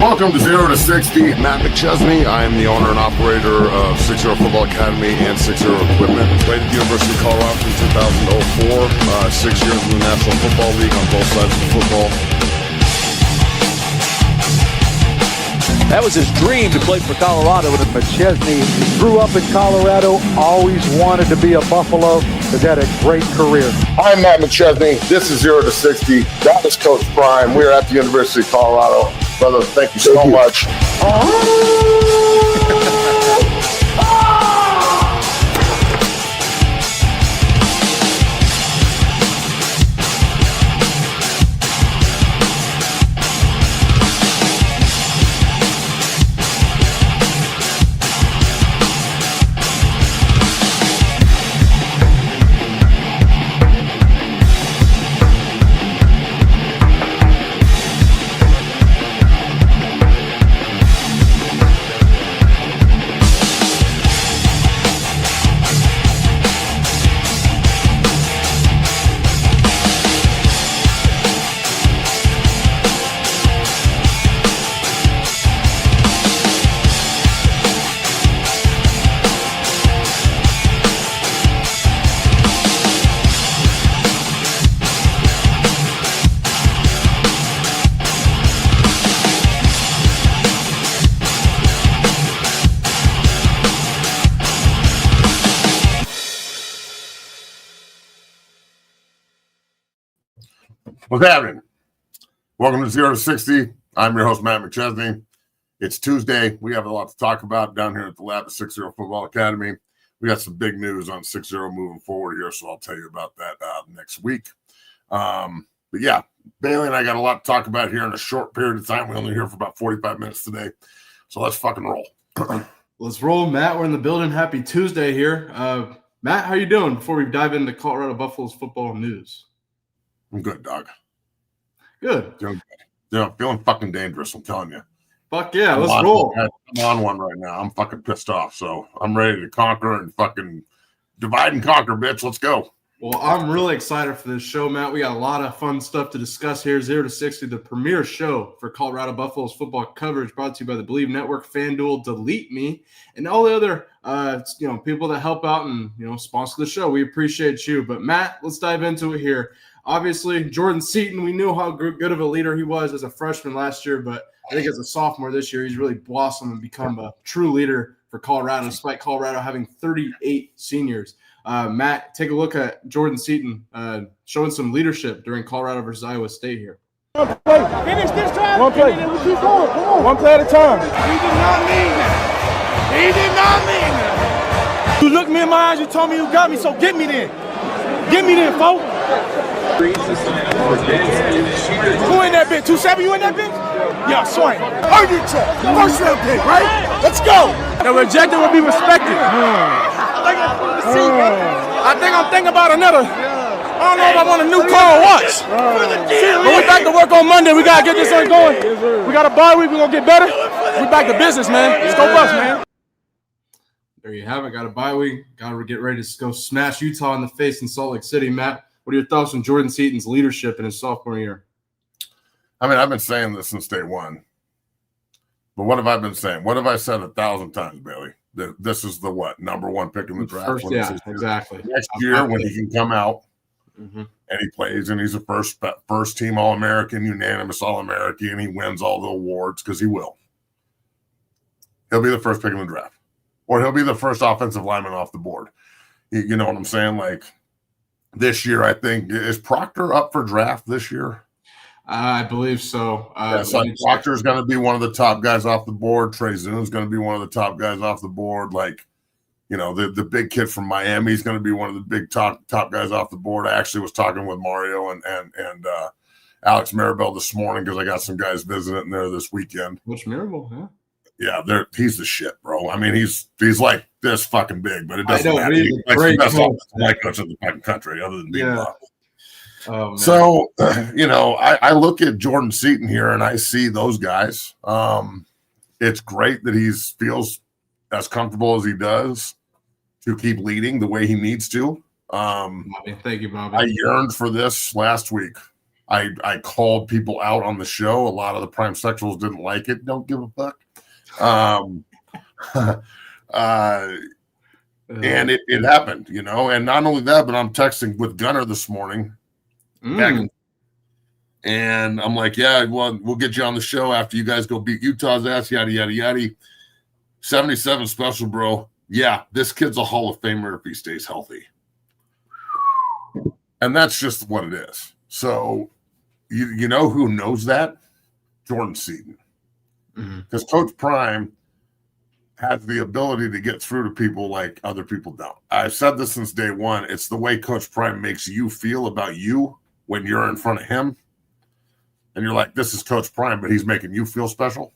Welcome to 0 to 60. Matt McChesney. I am the owner and operator of 60 Football Academy and 60 Equipment. Played at the University of Colorado from 2004. 6 years in the National Football League on both sides of the football. That was his dream to play for Colorado. And McChesney grew up in Colorado, always wanted to be a Buffalo, has had a great career. I'm Matt McChesney. This is 0 to 60. That is Coach Prime. We're at the University of Colorado. Brother, thank you so much. What's happening? Welcome to 0 to 60. I'm your host, Matt McChesney. It's Tuesday. We have a lot to talk about down here at the lab at 60 Football Academy. We got some big news on 60 moving forward here, so I'll tell you about that next week. But yeah, Bailey and I got a lot to talk about here in a short period of time. We're only here for about 45 minutes today, so let's fucking roll. Let's roll, Matt. We're in the building. Happy Tuesday here. Matt, how you doing before we dive into Colorado Buffalo's football news? I'm good, dog. Good. Doing good. Yeah, feeling fucking dangerous, I'm telling you. Fuck yeah, let's roll. I'm on one right now. I'm fucking pissed off, so I'm ready to conquer and fucking divide and conquer, bitch. Let's go. Well, I'm really excited for this show, Matt. We got a lot of fun stuff to discuss here. 0 to 60, the premier show for Colorado Buffalo's football coverage, brought to you by the Believe Network, FanDuel, Delete Me, and all the other people that help out and sponsor the show. We appreciate you. But Matt, let's dive into it here. Obviously, Jordan Seaton, we knew how good of a leader he was as a freshman last year, but I think as a sophomore this year, he's really blossomed and become a true leader for Colorado, despite Colorado having 38 seniors. Matt, take a look at Jordan Seaton showing some leadership during Colorado versus Iowa State here. One play. Finish this drive. One play. We keep going. Come on. One play at a time. He did not mean that. He did not mean that. You looked me in my eyes. You told me you got me, so get me then. Get me then, folks. Who in that bitch? 2-7, you in that bitch? Yeah, swing. Earn your check. First round pick, right? Let's go. The rejected will be respected. I think I'm thinking about another. I don't know if I want a new car or what. But we back to work on Monday. We got to get this thing going. We got a bye week. We're going to get better. We back to business, man. Let's go bust, man. There you have it. Got a bye week. Got to get ready to go smash Utah in the face in Salt Lake City, Matt. What are your thoughts on Jordan Seaton's leadership in his sophomore year? I mean, I've been saying this since day one. But what have I been saying? What have I said 1,000 times, Bailey? That this is the number one pick in the draft. First, yeah, exactly. Next year when he can come out and he plays and he's a first team All-American, unanimous All-American, and he wins all the awards because he will. He'll be the first pick in the draft. Or he'll be the first offensive lineman off the board. You know what I'm saying? Like, this year, I think, is Proctor up for draft this year? I believe so. So Proctor's going to be one of the top guys off the board. Trey Zune's going to be one of the top guys off the board. Like, the big kid from Miami is going to be one of the big top guys off the board. I actually was talking with Mario and Alex Maribel this morning because I got some guys visiting there this weekend. Which Maribel, yeah. Yeah, he's the shit, bro. I mean, he's like this fucking big, but it doesn't matter. He's the best offensive coach in the fucking country, other than being Oh, so, I look at Jordan Seaton here and I see those guys. It's great that he feels as comfortable as he does to keep leading the way he needs to. Bobby. Thank you, Bobby. I yearned for this last week. I called people out on the show. A lot of the prime sexuals didn't like it. Don't give a fuck. And it happened, and not only that, but I'm texting with Gunnar this morning. And I'm like, yeah, well, we'll get you on the show after you guys go beat Utah's ass, yada, yada, yada. 77 special, bro. Yeah, this kid's a Hall of Famer if he stays healthy. And that's just what it is. So, you know who knows that? Jordan Seaton. Because Coach Prime has the ability to get through to people like other people don't. I've said this since day one. It's the way Coach Prime makes you feel about you when you're in front of him. And you're like, this is Coach Prime, but he's making you feel special.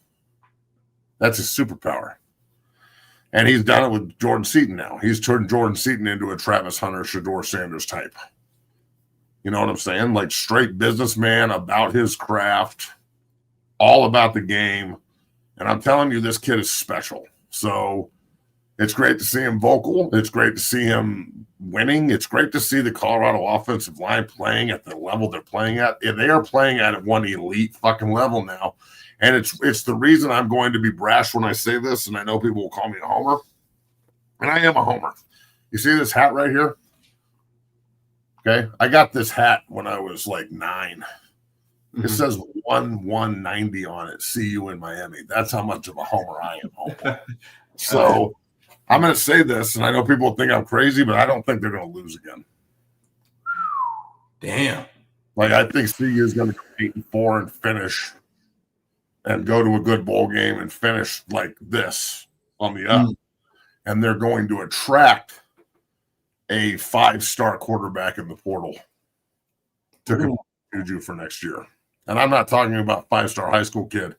That's his superpower. And he's done it with Jordan Seaton now. He's turned Jordan Seaton into a Travis Hunter, Shedeur Sanders type. You know what I'm saying? Like straight businessman about his craft, all about the game. And I'm telling you, this kid is special. So it's great to see him vocal. It's great to see him winning. It's great to see the Colorado offensive line playing at the level they're playing at. And they are playing at one elite fucking level now. And it's the reason I'm going to be brash when I say this, and I know people will call me a homer. And I am a homer. You see this hat right here? Okay. I got this hat when I was like 9. It says 190 on it. See you in Miami. That's how much of a homer I am, homeboy. So I'm going to say this, and I know people think I'm crazy, but I don't think they're going to lose again. Damn. Like, I think CU is going to go 8-4 and finish and go to a good bowl game and finish like this on the up. And they're going to attract a 5-star quarterback in the portal to Juju for next year. And I'm not talking about 5-star high school kid.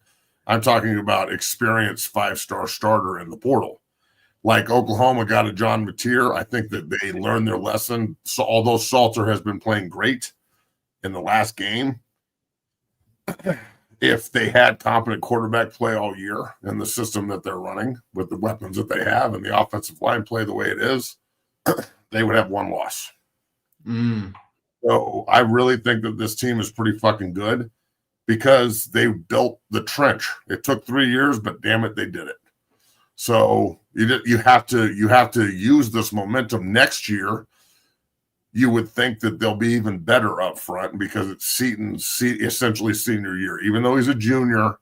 I'm talking about experienced 5-star starter in the portal. Like Oklahoma got a John Mateer. I think that they learned their lesson. So although Salter has been playing great in the last game, if they had competent quarterback play all year in the system that they're running with the weapons that they have and the offensive line play the way it is, they would have one loss. So I really think that this team is pretty fucking good because they built the trench. It took 3 years, but damn it, they did it. So you have to use this momentum next year. You would think that they'll be even better up front because it's Seaton's essentially senior year. Even though he's a junior,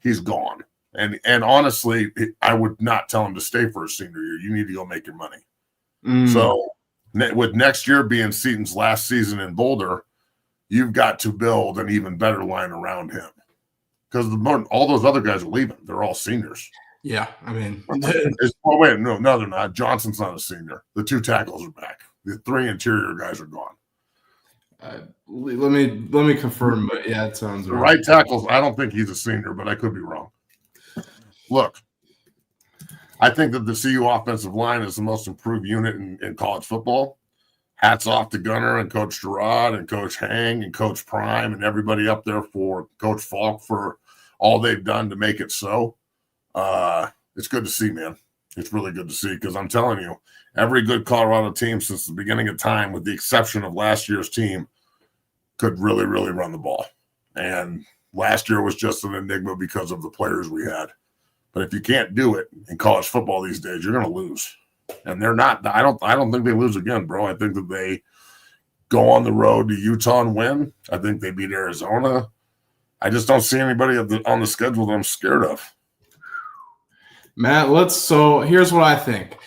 he's gone. And honestly, I would not tell him to stay for his senior year. You need to go make your money. So with next year being Seaton's last season in Boulder, you've got to build an even better line around him because all those other guys are leaving. They're all seniors. Yeah, I mean, wait, no, they're not. Johnson's not a senior. The 2 tackles are back. The 3 interior guys are gone. Let me confirm, but yeah, it sounds the right tackles. I don't think he's a senior, but I could be wrong. Look, I think that the CU offensive line is the most improved unit in college football. Hats off to Gunnar and Coach Gerard and Coach Hang and Coach Prime and everybody up there for Coach Falk for all they've done to make it so. It's good to see, man. It's really good to see because I'm telling you, every good Colorado team since the beginning of time, with the exception of last year's team, could really, really run the ball. And last year was just an enigma because of the players we had. But if you can't do it in college football these days, you're going to lose. And they're not. I don't think they lose again, bro. I think that they go on the road to Utah and win. I think they beat Arizona. I just don't see anybody on the schedule that I'm scared of. Matt, so here's what I think.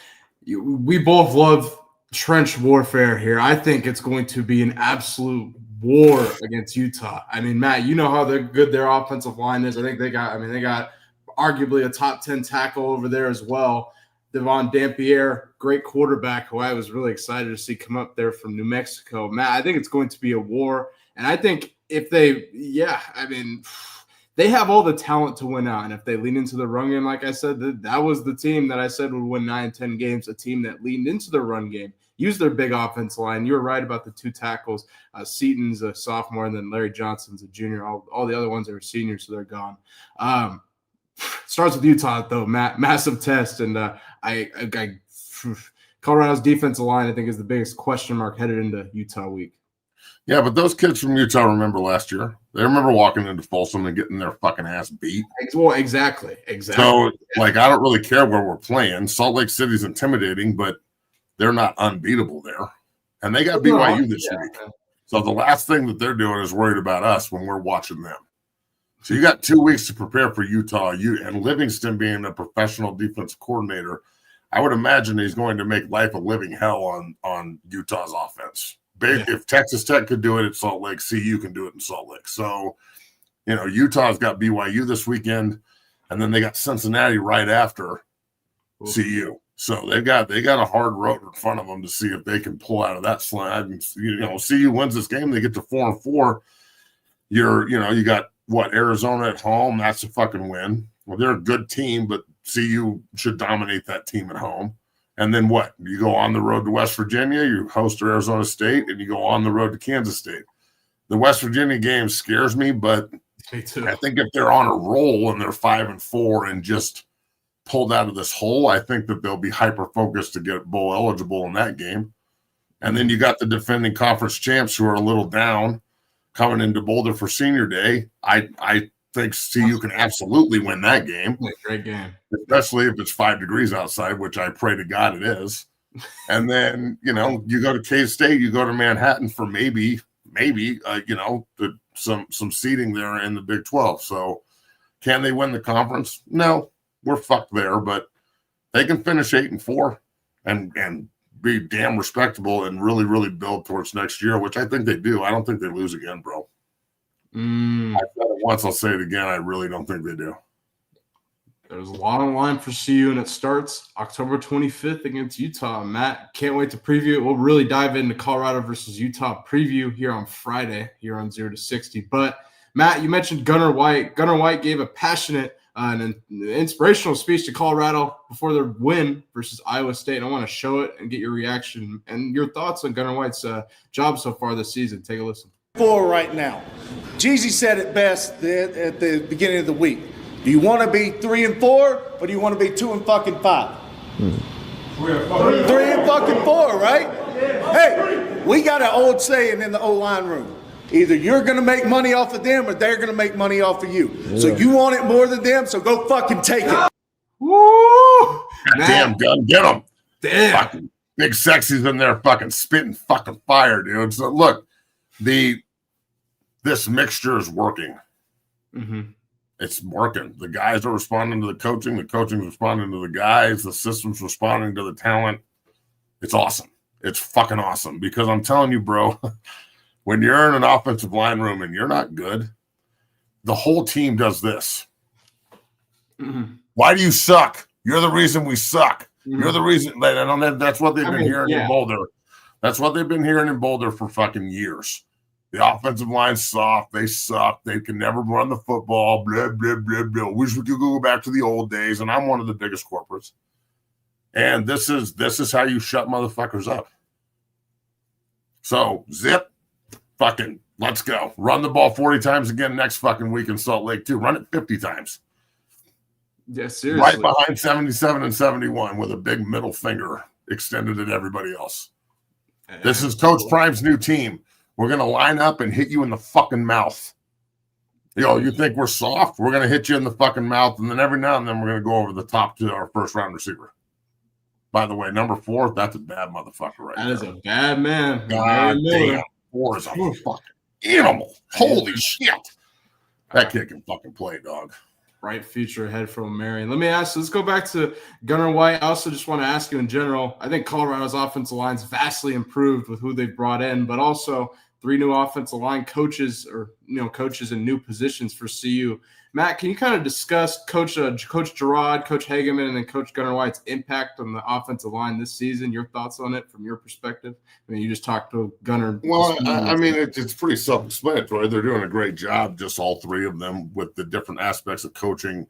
We both love trench warfare here. I think it's going to be an absolute war against Utah. I mean, Matt, you know how good their offensive line is. I think they got arguably a top 10 tackle over there as well. Devon Dampier, great quarterback who I was really excited to see come up there from New Mexico. Matt, I think it's going to be a war. And I think if they have all the talent to win out. And if they lean into the run game, like I said, that was the team that I said would win 9-10 games, a team that leaned into the run game, used their big offense line. You were right about the 2 tackles. Seaton's a sophomore, and then Larry Johnson's a junior. All the other ones are seniors, so they're gone. Starts with Utah, though, massive test. And Colorado's defensive line, I think, is the biggest question mark headed into Utah week. Yeah, but those kids from Utah remember last year. They remember walking into Folsom and getting their fucking ass beat. Well, exactly. So, like, I don't really care where we're playing. Salt Lake City's intimidating, but they're not unbeatable there. And they got BYU this week. So the last thing that they're doing is worried about us when we're watching them. So you got 2 weeks to prepare for Utah. And Livingston being a professional defensive coordinator, I would imagine he's going to make life a living hell on Utah's offense. If Texas Tech could do it at Salt Lake, CU can do it in Salt Lake. So, Utah's got BYU this weekend, and then they got Cincinnati right after CU. So they got a hard road in front of them to see if they can pull out of that slide. And, CU wins this game, they get to 4-4. You got Arizona at home. That's a fucking win. Well, they're a good team, but CU should dominate that team at home. And then what? You go on the road to West Virginia, you host Arizona State, and you go on the road to Kansas State. The West Virginia game scares me, but me too. I think if they're on a roll and they're 5-4 and just pulled out of this hole, I think that they'll be hyper-focused to get bowl eligible in that game. And then you got the defending conference champs who are a little down coming into Boulder for senior day. I think CU can absolutely win that game. Great game. Especially if it's 5 degrees outside, which I pray to God it is. And then, you go to K-State, you go to Manhattan for maybe, some seeding there in the Big 12. So can they win the conference? No, we're fucked there, but they can finish 8-4 and be damn respectable and really, really build towards next year, which I think they do. I don't think they lose again, bro. I said it once, I'll say it again. I really don't think they do. There's a lot on line for CU, and it starts October 25th against Utah. Matt, can't wait to preview it. We'll really dive into Colorado versus Utah preview here on Friday, here on 0 to 60. But, Matt, you mentioned Gunnar White. Gunnar White gave a passionate and an inspirational speech to Colorado before their win versus Iowa State. I want to show it and get your reaction and your thoughts on Gunnar White's job so far this season. Take a listen. For right now, Jeezy said it best at the beginning of the week. Do you want to be 3-4 or do you want to be 2-5? 3-4, right? Hey, we got an old saying in the O-line room. Either you're going to make money off of them or they're going to make money off of you. Yeah. So you want it more than them, so go fucking take it. Woo! Damn, Gun, get them. Damn. Fucking Big Sexy's in there fucking spitting fucking fire, dude. So look, this mixture is working. Mm-hmm. It's working. The guys are responding to the coaching's responding to the guys, the system's responding to the talent. It's awesome. It's fucking awesome because I'm telling you, bro, when you're in an offensive line room and you're not good, the whole team does this. Mm-hmm. Why do you suck? You're the reason we suck. Mm-hmm. You're the reason. That's what they've been hearing in Boulder. That's what they've been hearing in Boulder for fucking years. The offensive line's soft. They suck. They can never run the football. Blah, blah, blah, blah. Wish we could go back to the old days. And I'm one of the biggest corporates. And this is how you shut motherfuckers up. So, zip. Fucking, let's go. Run the ball 40 times again next fucking week in Salt Lake, too. Run it 50 times. Yeah, seriously. Right behind 77 and 71 with a big middle finger extended at everybody else. This is Coach Prime's new team. We're going to line up and hit you in the fucking mouth. You think we're soft? We're going to hit you in the fucking mouth, and then every now and then we're going to go over the top to our first-round receiver. By the way, number 4, that's a bad motherfucker right there. That is a bad man. God damn. 4 is a fucking animal. Holy shit. That kid can fucking play, dog. Bright future ahead from Marion. Let me ask, let's go back to Gunnar White. I also just want to ask you in general, I think Colorado's offensive line's vastly improved with who they've brought in, but also 3 new offensive line coaches coaches in new positions for CU. Matt, can you kind of discuss Coach Gerard, Coach Hageman, and then Coach Gunnar White's impact on the offensive line this season? Your thoughts on it from your perspective? I mean, you just talked to Gunnar. Well, I mean, it's pretty self-explanatory. They're doing a great job, just all 3 of them, with the different aspects of coaching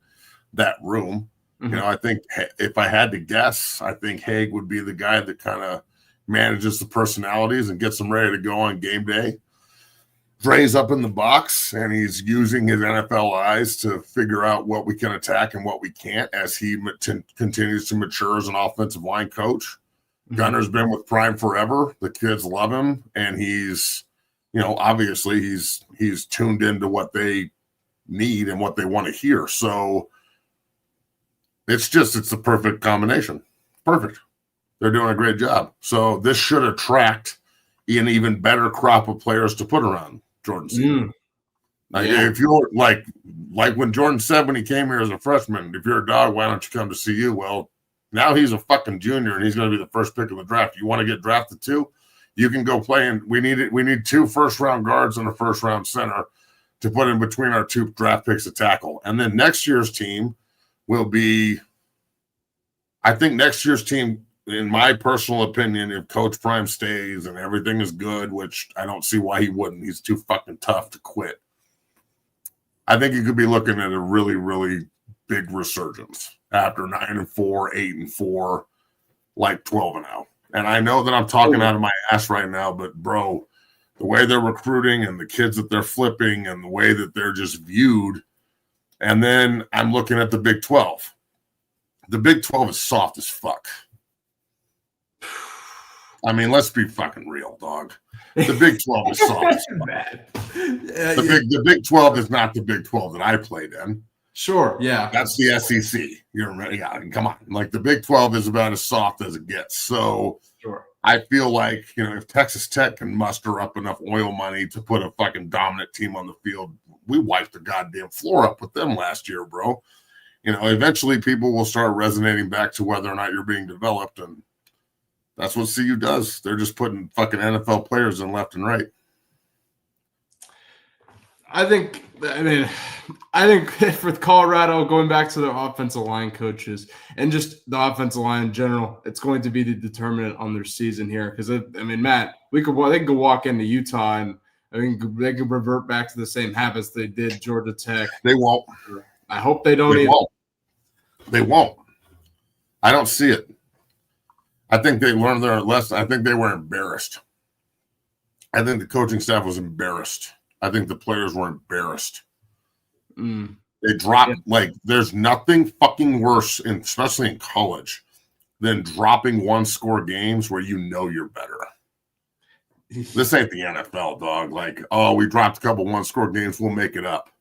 that room. Mm-hmm. I think if I had to guess, I think Hague would be the guy that kind of manages the personalities and gets them ready to go on game day. Dre's up in the box, and he's using his NFL eyes to figure out what we can attack and what we can't as he continues to mature as an offensive line coach. Mm-hmm. Gunnar's been with Prime forever. The kids love him, and he's obviously he's tuned into what they need and what they want to hear. So it's the perfect combination. Perfect. They're doing a great job. So this should attract an even better crop of players to put around Jordan Seaton. If you're like when Jordan said when he came here as a freshman, if you're a dog, why don't you come to CU? Well, now he's a fucking junior and he's going to be the first pick of the draft. You want to get drafted too? You can go play, and we need 2 first-round guards and a first-round center to put in between our 2 draft picks to tackle. And then next year's team will be, I think next year's team, in my personal opinion, if Coach Prime stays and everything is good, which I don't see why he wouldn't. He's too fucking tough to quit. I think you could be looking at a really, really big resurgence after 9-4, 8-4, like 12-0. And I know that I'm talking out of my ass right now, but bro, the way they're recruiting and the kids that they're flipping and the way that they're just viewed. And then I'm looking at the Big 12. The Big 12 is soft as fuck. I mean, let's be fucking real, dog. The Big 12 is soft as fuck. The Big 12 is not the Big 12 that I played in. Sure, yeah. That's the SEC. Come on. Like the Big 12 is about as soft as it gets. So sure. I feel like, if Texas Tech can muster up enough oil money to put a fucking dominant team on the field, we wiped the goddamn floor up with them last year, bro. Eventually people will start resonating back to whether or not you're being developed, and that's what CU does. They're just putting fucking NFL players in left and right. I think with Colorado, going back to their offensive line coaches and just the offensive line in general, it's going to be the determinant on their season here. Because Matt, they can go walk into Utah and they could revert back to the same habits they did Georgia Tech. They won't. I hope they don't. They won't. I don't see it. I think they learned their lesson. I think they were embarrassed. I think the coaching staff was embarrassed. I think the players were embarrassed. They dropped, there's nothing fucking worse, especially in college, than dropping 1-score games where you're better. This ain't the NFL, dog. We dropped a couple 1-score games, we'll make it up.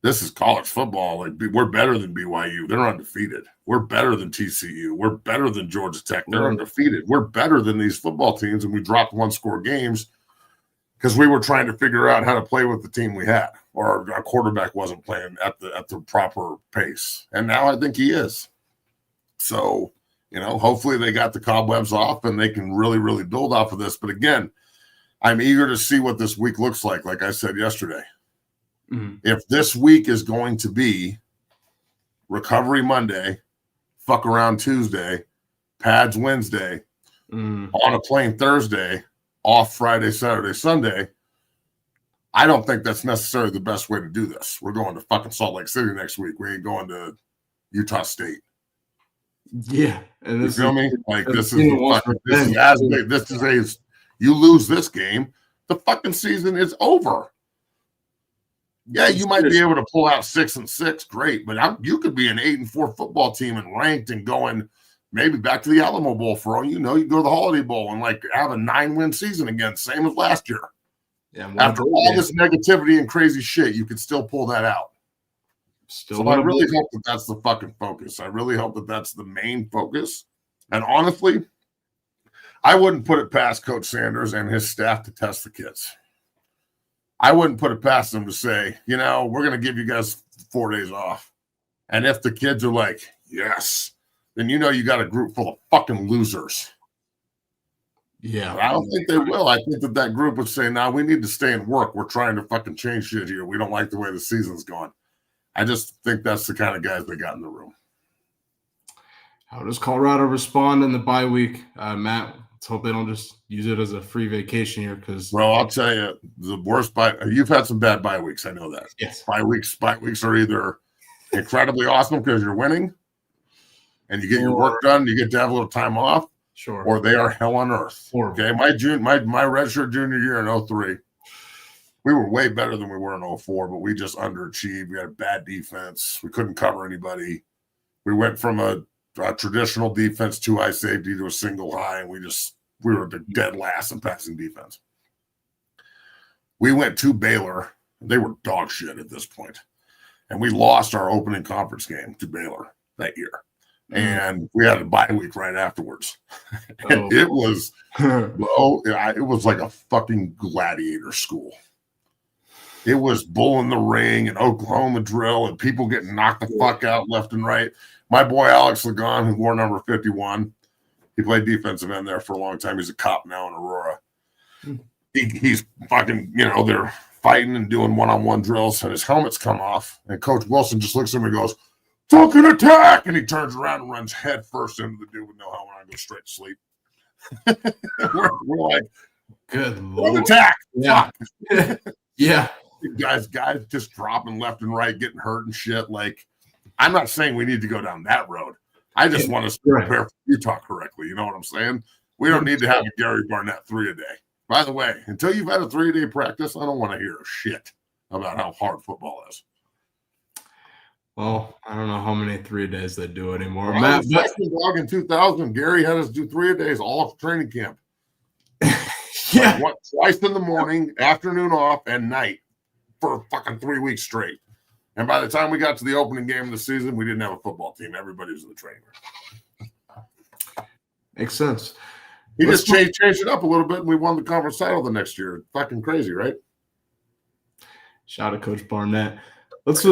This is college football. We're better than BYU. They're undefeated. We're better than TCU. We're better than Georgia Tech. They're undefeated. We're better than these football teams, and we dropped 1-score games because we were trying to figure out how to play with the team we had, or our quarterback wasn't playing at the proper pace. And now I think he is. So, hopefully they got the cobwebs off and they can really, really build off of this. But again, I'm eager to see what this week looks like I said yesterday. Mm-hmm. If this week is going to be recovery Monday, fuck around Tuesday, pads Wednesday, on a plane Thursday, off Friday, Saturday, Sunday, I don't think that's necessarily the best way to do this. We're going to fucking Salt Lake City next week. We ain't going to Utah State. Yeah. And you feel me? This is you lose this game, the fucking season is over. Yeah, you might be able to pull out 6-6, great, but you could be an 8-4 football team and ranked and going maybe back to the Alamo Bowl for all you know. You go to the Holiday Bowl and have a 9-win season again, same as last year. Yeah, after all this negativity and crazy shit, you could still pull that out. So I really hope that that's the fucking focus. I really hope that that's the main focus. And honestly, I wouldn't put it past Coach Sanders and his staff to test the kids. I wouldn't put it past them to say, we're going to give you guys 4 days off. And if the kids are like, yes, then you got a group full of fucking losers. Yeah. But I don't think they will. I think that group would say, no, we need to stay and work. We're trying to fucking change shit here. We don't like the way the season's going. I just think that's the kind of guys they got in the room. How does Colorado respond in the bye week, Matt? Let's hope they don't just use it as a free vacation here. Bro, I'll tell you, the worst bye. You've had some bad bye weeks. I know that. Yes. Bye weeks are either incredibly awesome because you're winning and you get your work done, you get to have a little time off. Sure. Or they are hell on earth. Okay. My redshirt junior year in 2003, we were way better than we were in 2004, but we just underachieved. We had a bad defense. We couldn't cover anybody. We went from a traditional defense, 2 high safety to a single high, and we were the dead last in passing defense. We went to Baylor. They were dog shit at this point. And we lost our opening conference game to Baylor that year. And we had a bye week right afterwards. And it was, it was like a fucking gladiator school. It was bull in the ring and Oklahoma drill and people getting knocked the fuck out left and right. My boy Alex Lagon, who wore number 51, he played defensive end there for a long time. He's a cop now in Aurora. He's fucking, they're fighting and doing one-on-one drills, and his helmet's come off. And Coach Wilson just looks at him and goes, "Fucking attack!" And he turns around and runs head first into the dude with no helmet and goes straight to sleep. we're like, good Lord. Attack! Yeah. Yeah. Guys just dropping left and right, getting hurt and shit. Like, I'm not saying we need to go down that road. I just want us to prepare for Utah correctly. You know what I'm saying? We don't need to have a Gary Barnett 3 a day. By the way, until you've had a 3-a-day practice, I don't want to hear shit about how hard football is. Well, I don't know how many 3-a-days they do anymore. Well, Matt, dog in 2000, Gary had us do 3-a-days all of training camp. Yeah. Like twice in the morning, afternoon off, and night for fucking 3 weeks straight. And by the time we got to the opening game of the season, we didn't have a football team. Everybody was in the training room. Makes sense. He just changed it up a little bit, and we won the conference title the next year. Fucking crazy, right? Shout out Coach Barnett. Let's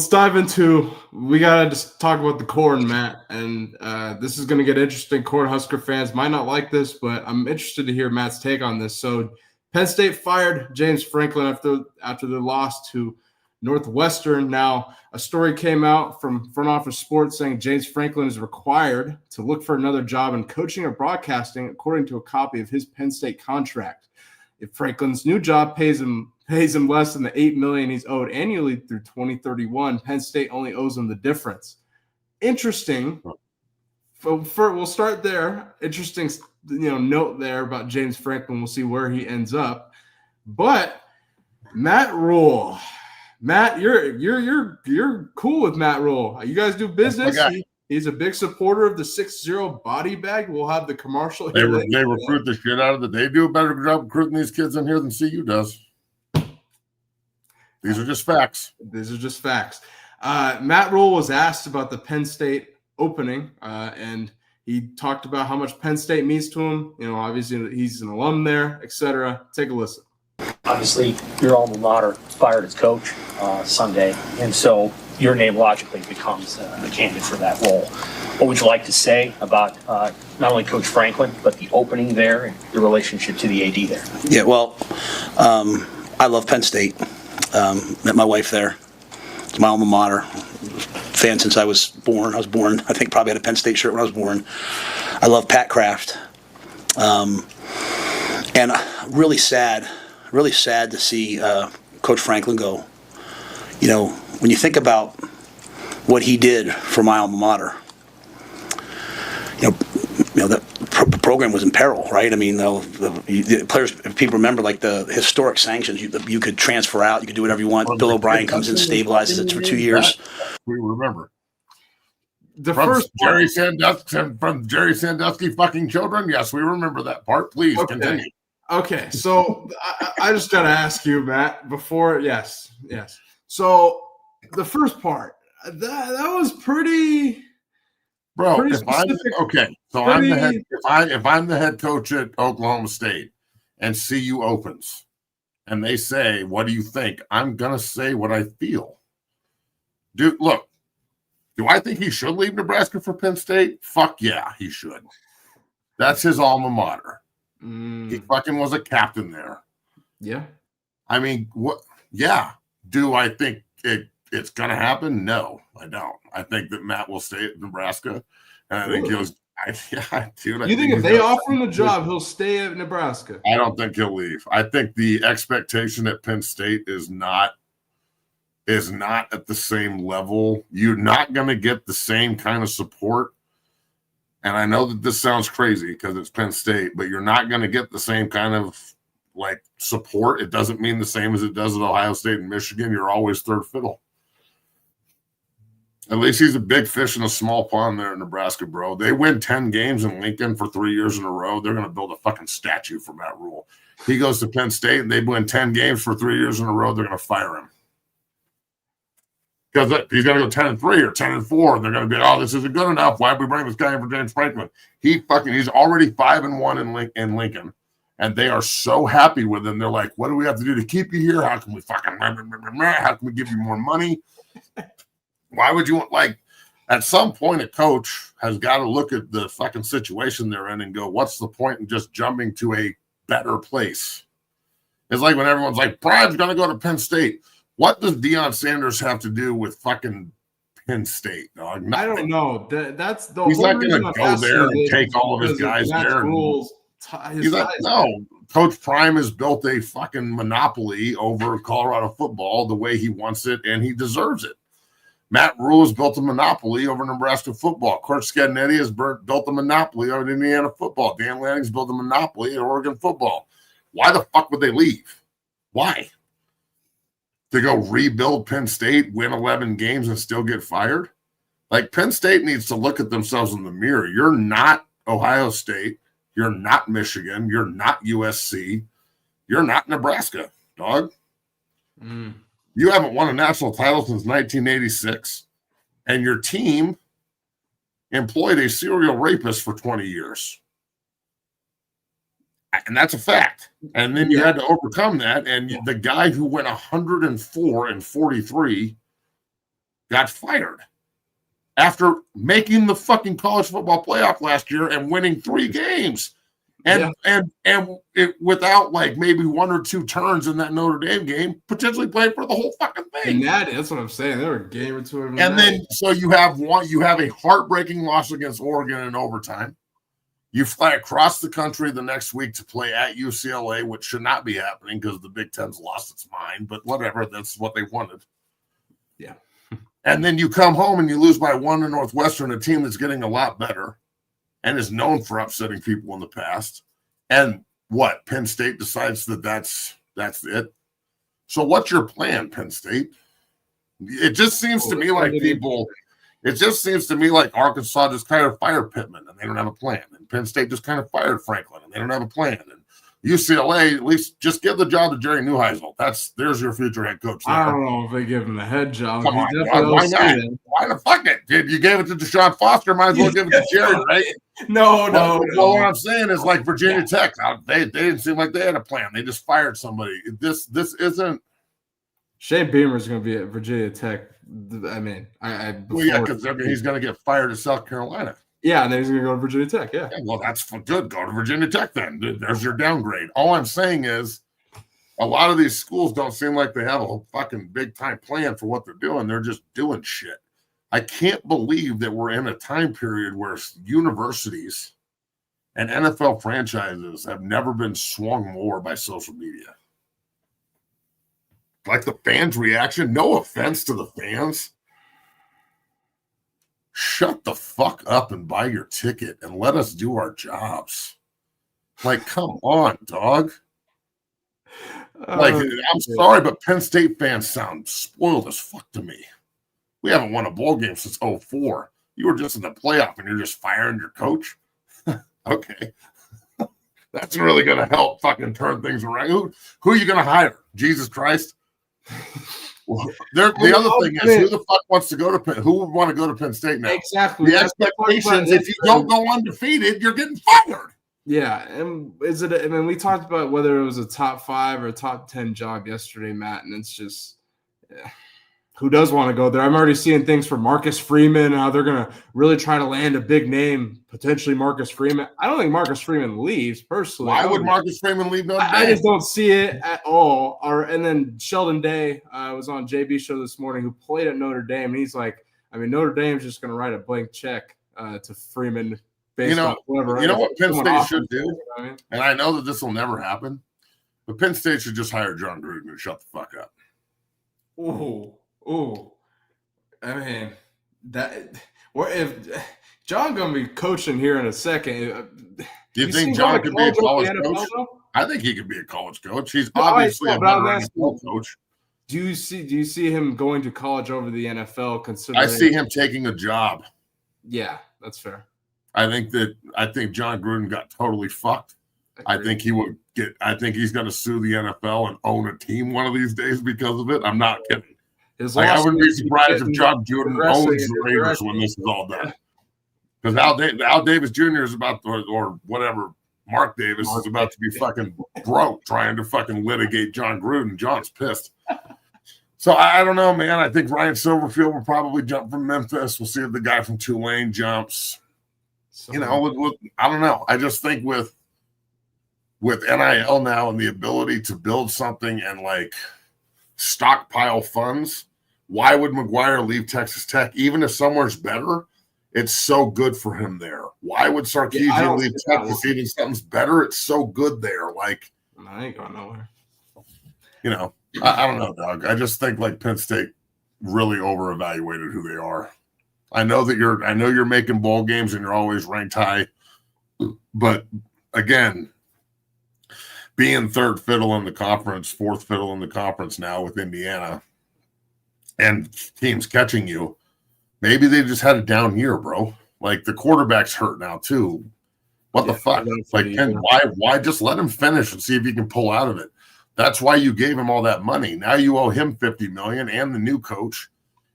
dive into. We gotta just talk about the corn, Matt, and this is gonna get interesting. Cornhusker fans might not like this, but I'm interested to hear Matt's take on this. So, Penn State fired James Franklin after the loss to Northwestern. Now, a story came out from Front Office Sports saying James Franklin is required to look for another job in coaching or broadcasting, according to a copy of his Penn State contract. If Franklin's new job pays him less than the $8 million he's owed annually through 2031, Penn State only owes him the difference. Interesting. We'll start there. Interesting, note there about James Franklin. We'll see where he ends up. But Matt Rule. Matt, you're cool with Matt Rule. You guys do business. He's a big supporter of the 6-0 body bag. We'll have the commercial here. They recruit the shit out of it. They do a better job recruiting these kids in here than CU does. These are just facts. Matt Rule was asked about the Penn State opening, and he talked about how much Penn State means to him. Obviously he's an alum there, etc. Take a listen. Obviously, your alma mater fired its coach Sunday, and so your name logically becomes the candidate for that role. What would you like to say about not only Coach Franklin, but the opening there and your relationship to the AD there? Yeah, well, I love Penn State. Met my wife there. It's my alma mater. Fan since I was born. I think probably had a Penn State shirt when I was born. I love Pat Kraft. And really sad to see Coach Franklin go. When you think about what he did for my alma mater, the program was in peril, right? I mean, the players, if people remember, like the historic sanctions, you could transfer out, you could do whatever you want. Bill O'Brien comes in, stabilizes it for 2 years. We remember. From Jerry Sandusky fucking children? Yes, we remember that part. Please continue. Okay, so I just got to ask you, Matt, before, yes. So the first part, that was pretty... Bro, if I'm the head coach at Oklahoma State and CU opens and they say, "What do you think?" I'm gonna say what I feel. Dude, look, do I think he should leave Nebraska for Penn State? Fuck yeah, he should. That's his alma mater. He fucking was a captain there. Yeah. I mean, what? Yeah. Do I think it's going to happen? No, I don't. I think that Matt will stay at Nebraska. And I think You think if they offer him a job, he'll stay at Nebraska? I don't think he'll leave. I think the expectation at Penn State is not at the same level. You're not going to get the same kind of support. And I know that this sounds crazy because it's Penn State, but you're not going to get the same kind of support. It doesn't mean the same as it does at Ohio State and Michigan. You're always third fiddle. At least he's a big fish in a small pond there in Nebraska, bro. They win 10 games in Lincoln for 3 years in a row. They're going to build a fucking statue for Matt Rule. He goes to Penn State and they win 10 games for 3 years in a row. They're going to fire him. Because he's going to go 10-3 or 10-4. They're going to be, oh, this isn't good enough. Why did we bring this guy in for James Franklin? He's already 5-1 in Lincoln. And they are so happy with him. They're like, what do we have to do to keep you here? How can we how can we give you more money? Why would you want, like, at some point, a coach has got to look at the fucking situation they're in and go, what's the point in just jumping to a better place? It's like when everyone's like, Prime's going to go to Penn State. What does Deion Sanders have to do with fucking Penn State, dog? Nothing. I don't know. That's the He's whole not going to go there and take all of his guys there. Rules. He's like, no. Coach Prime has built a fucking monopoly over Colorado football the way he wants it, and he deserves it. Matt Rule has built a monopoly over Nebraska football. Coach Scagnetti has built a monopoly over Indiana football. Dan Lanning's built a monopoly at Oregon football. Why the fuck would they leave? Why? To go rebuild Penn State, win 11 games, and still get fired? Like, Penn State needs to look at themselves in the mirror. You're not Ohio State. You're not Michigan. You're not USC. You're not Nebraska, dog. You haven't won a national title since 1986, and your team employed a serial rapist for 20 years. And that's a fact. And then you had to overcome that, and the guy who went 104-43 got fired after making the fucking college football playoff last year and winning 3 games. And it, without like maybe 1 or 2 turns in that Notre Dame game, potentially playing for the whole fucking thing. And that's what I'm saying. There were a game or two. And then so you have a heartbreaking loss against Oregon in overtime. You fly across the country the next week to play at UCLA, which should not be happening because the Big Ten's lost its mind, but whatever, that's what they wanted. Yeah. And then you come home and you lose by 1 to Northwestern, a team that's getting a lot better and is known for upsetting people in the past. And what? Penn State decides that's it. So what's your plan, Penn State? It just seems to me like Arkansas just kind of fired Pittman and they don't have a plan. And Penn State just kind of fired Franklin and they don't have a plan. And UCLA, at least just give the job to Jerry Neuheisel. There's your future head coach. There. I don't know if they give him the head job. Come on, why not? Why the fuck it? You gave it to Deshaun Foster, might as well give it to Jerry, right? No. Well, what I'm saying is like Virginia Tech. They didn't seem like they had a plan. They just fired somebody. This isn't. Shane Beamer's going to be at Virginia Tech. I mean, because he's going to get fired at South Carolina. Yeah, and then he's going to go to Virginia Tech, yeah. Well, that's good. Go to Virginia Tech then. There's your downgrade. All I'm saying is a lot of these schools don't seem like they have a fucking big-time plan for what they're doing. They're just doing shit. I can't believe that we're in a time period where universities and NFL franchises have never been swung more by social media. Like the fans' reaction, no offense to the fans. Shut the fuck up and buy your ticket and let us do our jobs. Like, come on, dog. Like, I'm sorry, but Penn State fans sound spoiled as fuck to me. We haven't won a bowl game since 2004. You were just in the playoff and you're just firing your coach? Okay. That's really going to help fucking turn things around. Who are you going to hire? Jesus Christ? The other thing is, who the fuck wants to go to Penn? Who would want to go to Penn State now? Exactly. The expectations, if you don't go undefeated, you're getting fired. Yeah, and we talked about whether it was a top 5 or top 10 job yesterday, Matt, and it's just who does want to go there? I'm already seeing things for Marcus Freeman, how they're going to really try to land a big name, potentially Marcus Freeman. I don't think Marcus Freeman leaves, personally. Why would Marcus Freeman leave Notre Dame? I just don't see it at all. And then Sheldon Day was on JB show this morning, who played at Notre Dame, and he's like, Notre Dame's just going to write a blank check to Freeman based on whatever. You know what Penn State should do? And I know that this will never happen, but Penn State should just hire John Gruden and shut the fuck up. Ooh, I mean if John gonna be coaching here in a second. Do you think John could be a college coach? I think he could be a college coach. He's obviously a veteran NFL coach. Do you see him going to college over the NFL? Considering I see him taking a job. Yeah, that's fair. I think John Gruden got totally fucked. I think he's going to sue the NFL and own a team one of these days because of it. I'm not kidding. I wouldn't be surprised if John Gruden owns the Raiders when this is all done. Because Al Davis Jr. is about to, or whatever, Mark Davis is about to be fucking broke trying to fucking litigate John Gruden. John's pissed. So I don't know, man. I think Ryan Silverfield will probably jump from Memphis. We'll see if the guy from Tulane jumps. I don't know. I just think with NIL now and the ability to build something and like stockpile funds, why would McGuire leave Texas Tech? Even if somewhere's better, it's so good for him there. Why would Sarkisian leave Texas even if something's better? It's so good there. Like, I ain't going nowhere. I don't know, Doug. I just think like Penn State really over-evaluated who they are. I know you're making bowl games and you're always ranked high, but again, being third fiddle in the conference, fourth fiddle in the conference now with Indiana, and teams catching you, maybe they just had a down year, bro. Like the quarterback's hurt now too. What the fuck? Like, why just let him finish and see if he can pull out of it? That's why you gave him all that money. Now you owe him $50 million and the new coach.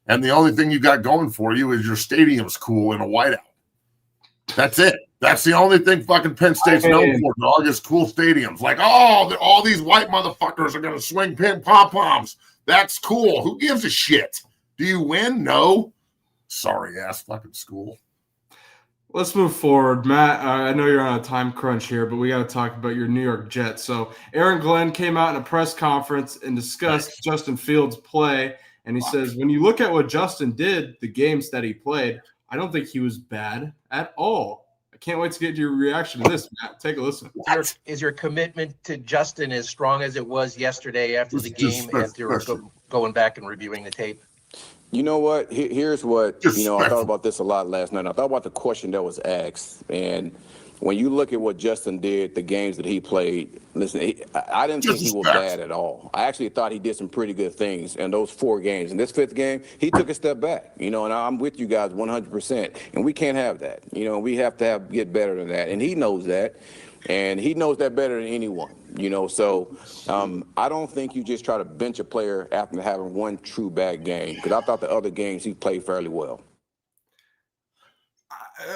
And the only thing you got going for you is your stadium's cool in a whiteout. That's it. That's the only thing fucking Penn State's known for, dog, is cool stadiums. Like, all these white motherfuckers are going to swing pin pom-poms. That's cool. Who gives a shit? Do you win? No. Sorry ass fucking school. Let's move forward. Matt, I know you're on a time crunch here, but we got to talk about your New York Jets. So Aaron Glenn came out in a press conference and discussed Justin Fields' play, and he says, when you look at what Justin did, the games that he played, I don't think he was bad at all. I can't wait to get your reaction to this, Matt. Take a listen. Is your commitment to Justin as strong as it was yesterday after the game, after going back and reviewing the tape? You know what? Here's what, I thought about this a lot last night. I thought about the question that was asked. And when you look at what Justin did, the games that he played, listen, I didn't think he was bad at all. I actually thought he did some pretty good things in those 4 games. In this 5th game, he took a step back, and I'm with you guys 100%. And we can't have that. We have to get better than that. And he knows that. And he knows that better than anyone, So I don't think you just try to bench a player after having one true bad game, because I thought the other games he played fairly well.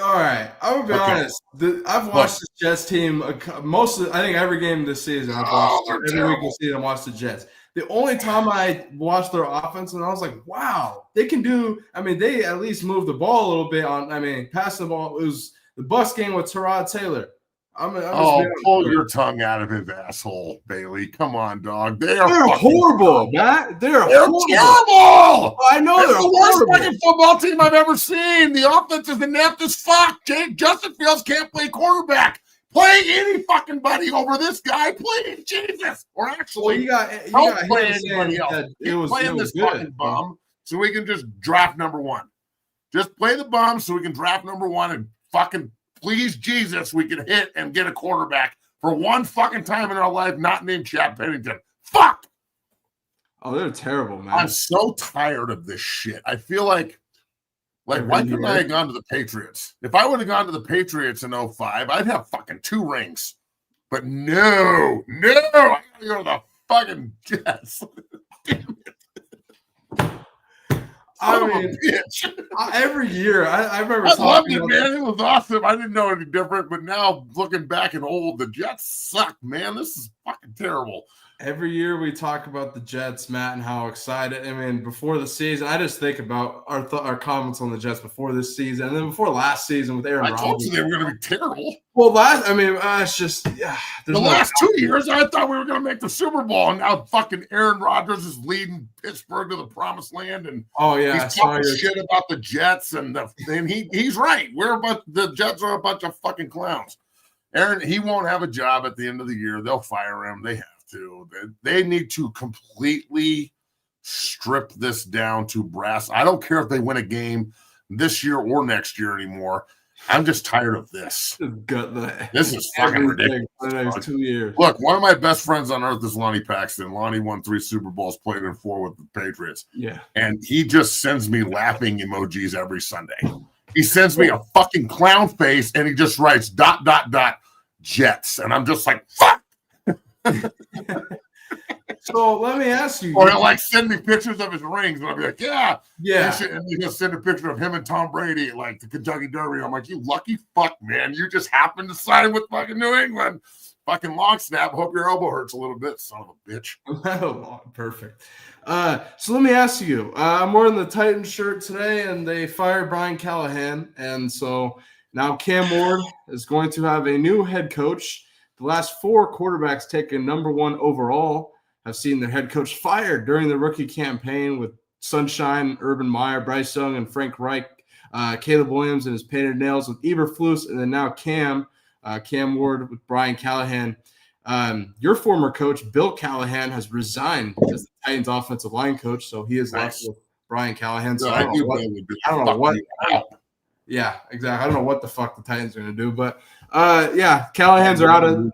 All right, I will be honest. I've watched the Jets team I think every game this season. I've watched every week this season. I watched the Jets. The only time I watched their offense, and I was like, wow, they can do. They at least move the ball a little bit passing the ball. It was the bus game with Tyrod Taylor. Pull your tongue out of his asshole, Bailey. Come on, dog. They're horrible, Matt. They're horrible. Terrible. I know they're the worst fucking football team I've ever seen. The offense is inept as fuck. Justin Fields can't play quarterback. Play any fucking buddy over this guy. Play Jesus. Or actually, don't play anybody else. Playing this fucking bum so we can just draft number 1. Just play the bum so we can draft number 1 and fucking please, Jesus, we can hit and get a quarterback for one fucking time in our life, not named Chad Pennington. Fuck! Oh, they're terrible, man. I'm so tired of this shit. I feel like why couldn't I have gone to the Patriots? If I would have gone to the Patriots in 2005, I'd have fucking 2 rings. But no, I gotta go to the fucking Jets. Damn it. Every year, I remember. I loved it, man. It was awesome. I didn't know any different, but now looking back and old, the Jets suck, man. This is fucking terrible. Every year we talk about the Jets, Matt, and how excited. Before the season, I just think about our comments on the Jets before this season, and then before last season with Aaron Rodgers. I told you they were going to be terrible. Well, it's just the last 2 years, I thought we were going to make the Super Bowl, and now fucking Aaron Rodgers is leading Pittsburgh to the promised land, and he's talking shit about the Jets, and he's right. The Jets are a bunch of fucking clowns. Aaron, he won't have a job at the end of the year. They'll fire him. They have to. They need to completely strip this down to brass. I don't care if they win a game this year or next year anymore. I'm just tired of this. This is fucking ridiculous. For the next 2 years. Look, one of my best friends on earth is Lonnie Paxton. Lonnie won 3 Super Bowls, played in 4 with the Patriots. Yeah. And he just sends me laughing emojis every Sunday. He sends me a fucking clown face, and he just writes ... Jets. And I'm just like, fuck. So let me ask you. Or he'll like send me pictures of his rings, and I'll be like, yeah. Yeah. And he'll send a picture of him and Tom Brady at like the Kentucky Derby. I'm like, you lucky fuck, man. You just happened to sign with fucking New England. Fucking long snap. Hope your elbow hurts a little bit, son of a bitch. Oh, perfect. So let me ask you. I'm wearing the Titans shirt today, and they fired Brian Callahan. And so now Cam Ward is going to have a new head coach. The last 4 quarterbacks taken number 1 overall have seen their head coach fired during the rookie campaign, with Sunshine, Urban Meyer, Bryce Young, and Frank Reich, Caleb Williams and his painted nails with Eberflus, and then now Cam Ward with Brian Callahan. Your former coach, Bill Callahan, has resigned as the Titans offensive line coach, so he is left with Brian Callahan. So I don't know what. Yeah, exactly. I don't know what the fuck the Titans are going to do, but yeah, Callahan's are out of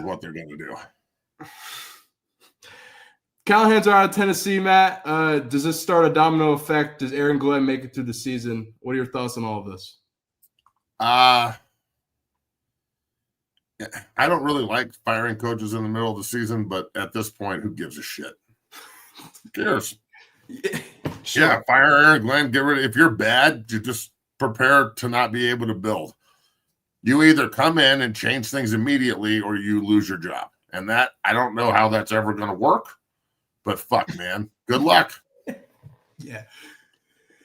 what they're going to do. Callahan's are out of Tennessee, Matt. Does this start a domino effect? Does Aaron Glenn make it through the season? What are your thoughts on all of this? I don't really like firing coaches in the middle of the season, but at this point, who gives a shit? Who cares? Yeah, fire Aaron Glenn. Get rid of. If you're bad, you just prepare to not be able to build. You either come in and change things immediately, or you lose your job. And that, I don't know how that's ever going to work. But fuck, man, good luck. Yeah,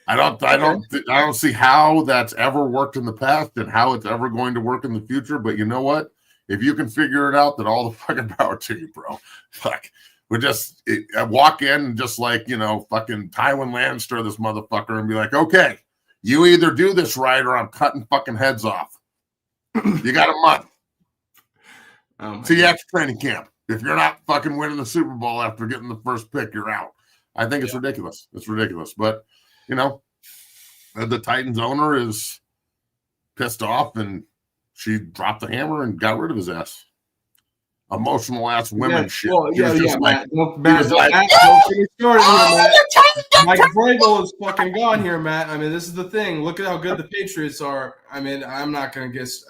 I don't see how that's ever worked in the past and how it's ever going to work in the future. But you know what? If you can figure it out, then all the fucking power to you, bro. Fuck, I walk in and just like fucking Tywin Lannister, this motherfucker, and be like, okay, you either do this right or I'm cutting fucking heads off. You got a month. See you after training camp. If you're not fucking winning the Super Bowl after getting the first pick, you're out. I think it's ridiculous. It's ridiculous. But, the Titans owner is pissed off, and she dropped the hammer and got rid of his ass. Emotional ass women shit. Well, Matt, don't get me started here, Matt. Mike Vrabel is fucking gone here, Matt. I mean, this is the thing. Look at how good the Patriots are. I mean, I'm not going to guess.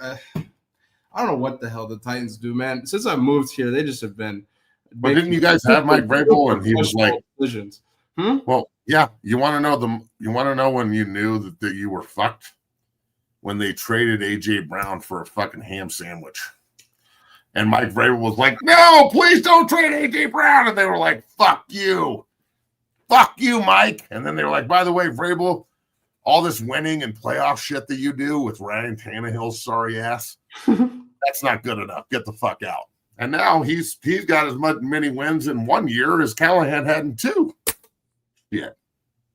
I don't know what the hell the Titans do, man. Since I moved here, they just have been. But didn't you guys have Mike Vrabel, and he was like, decisions? Well, yeah. You want to know when you knew that you were fucked? When they traded AJ Brown for a fucking ham sandwich, and Mike Vrabel was like, "No, please don't trade AJ Brown," and they were like, "Fuck you, Mike." And then they were like, "By the way, Vrabel, all this winning and playoff shit that you do with Ryan Tannehill's sorry ass." That's not good enough. Get the fuck out. And now he's got as many wins in 1 year as Callahan had in 2. Yeah.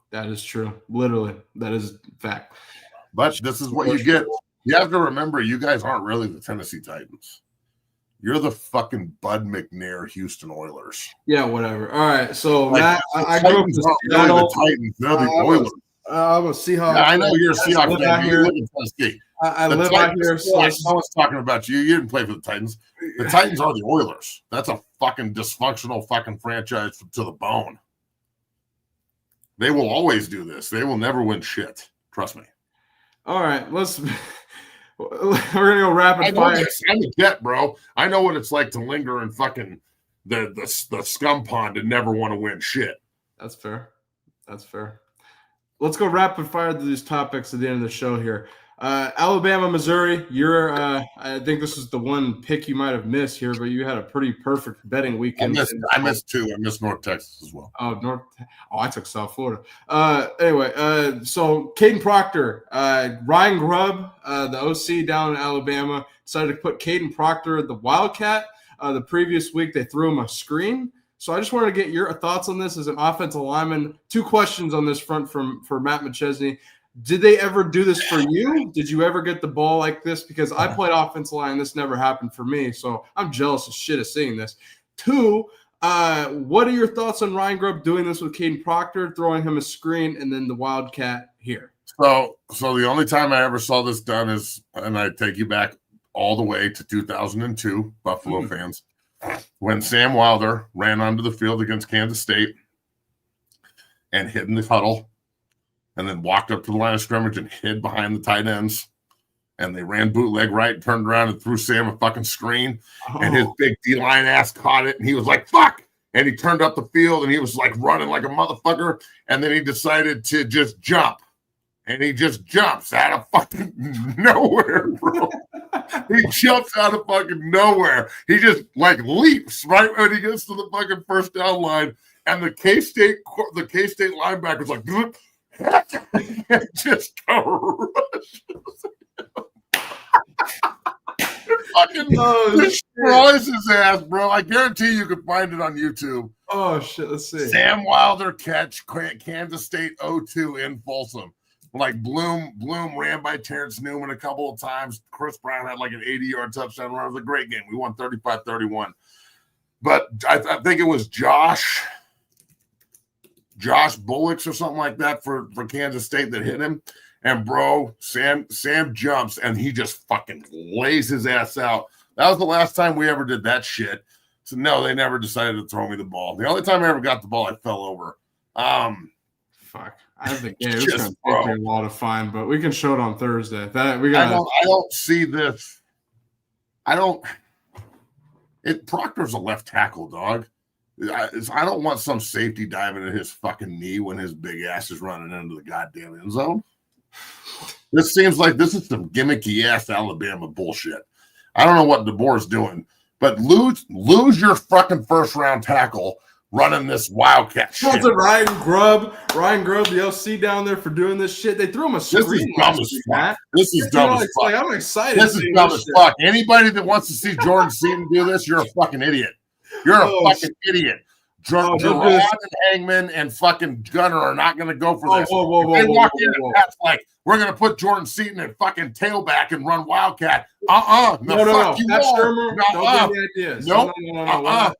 That is true. Literally. That is fact. But this is what you get. You have to remember, you guys aren't really the Tennessee Titans. You're the fucking Bud McNair Houston Oilers. Yeah, whatever. All right. So, Matt, I grew up in Seattle. The Titans. They're the Oilers. I'm a Seahawks. Yeah, I know you're a Seahawks fan. You live in Tennessee. I live out here. So no one's talking about you. You didn't play for the Titans. The Titans are the Oilers. That's a fucking dysfunctional fucking franchise to the bone. They will always do this. They will never win shit. Trust me. All right, we're gonna go rapid fire. I'm a Jet, bro. I know what it's like to linger in fucking the scum pond and never want to win shit. That's fair. Let's go rapid fire through these topics at the end of the show here. Alabama, Missouri. I think this is the one pick you might have missed here, but you had a pretty perfect betting weekend. I missed 2. I missed North Texas as well. I took South Florida. Anyway, so Caden Proctor, Ryan Grubb, the OC down in Alabama, decided to put Caden Proctor at the Wildcat. The previous week they threw him a screen. So I just wanted to get your thoughts on this as an offensive lineman. 2 questions on this front for Matt McChesney. Did they ever do this for you? Did you ever get the ball like this? Because I played offensive line. This never happened for me. So I'm jealous as shit of seeing this. 2, what are your thoughts on Ryan Grubb doing this with Caden Proctor, throwing him a screen, and then the Wildcat here? So the only time I ever saw this done is, and I take you back all the way to 2002, Buffalo fans, when Sam Wilder ran onto the field against Kansas State and hid in the huddle and then walked up to the line of scrimmage and hid behind the tight ends. And they ran bootleg right, turned around and threw Sam a fucking screen. And his big D-line ass caught it. And he was like, fuck. And he turned up the field and he was like running like a motherfucker. And then he decided to just jump. And he just jumps out of fucking nowhere, bro. He jumps out of fucking nowhere. He just like leaps right when he gets to the fucking first down line. And the K-State linebacker's like, just go rush. Fucking destroys his ass, bro. I guarantee you can find it on YouTube. Oh, shit. Let's see. Sam Wilder catch, Kansas State 0-2 in Folsom. Like Bloom ran by Terrence Newman a couple of times. Chris Brown had like an 80-yard touchdown run. It was a great game. We won 35-31. But I think it was Josh Bullocks or something like that for Kansas State that hit him. And bro, Sam jumps and he just fucking lays his ass out. That was the last time we ever did that shit. So no, they never decided to throw me the ball. The only time I ever got the ball, I fell over. Fuck. I think it's going to take a lot of fun, but we can show it on Thursday. I don't see this. Proctor's a left tackle, dog. I don't want some safety diving at his fucking knee when his big ass is running into the goddamn end zone. This seems like this is some gimmicky ass Alabama bullshit. I don't know what DeBoer's doing, but lose your fucking first round tackle running this wildcat shit. What's it, Ryan Grubb, the OC down there for doing this shit. They threw him a screen. This is dumb as fuck. This is dumb as fuck. I'm excited. This is dumb as fuck. Anybody that wants to see Jordan Seaton do this, you're a fucking idiot. You're a fucking idiot. Gerard and Hangman and fucking Gunnar are not going to go for this. They walk in and Pat's like, we're going to put Jordan Seaton at fucking tailback and run Wildcat. No. Pat Shermer, don't give me ideas. Nope. No.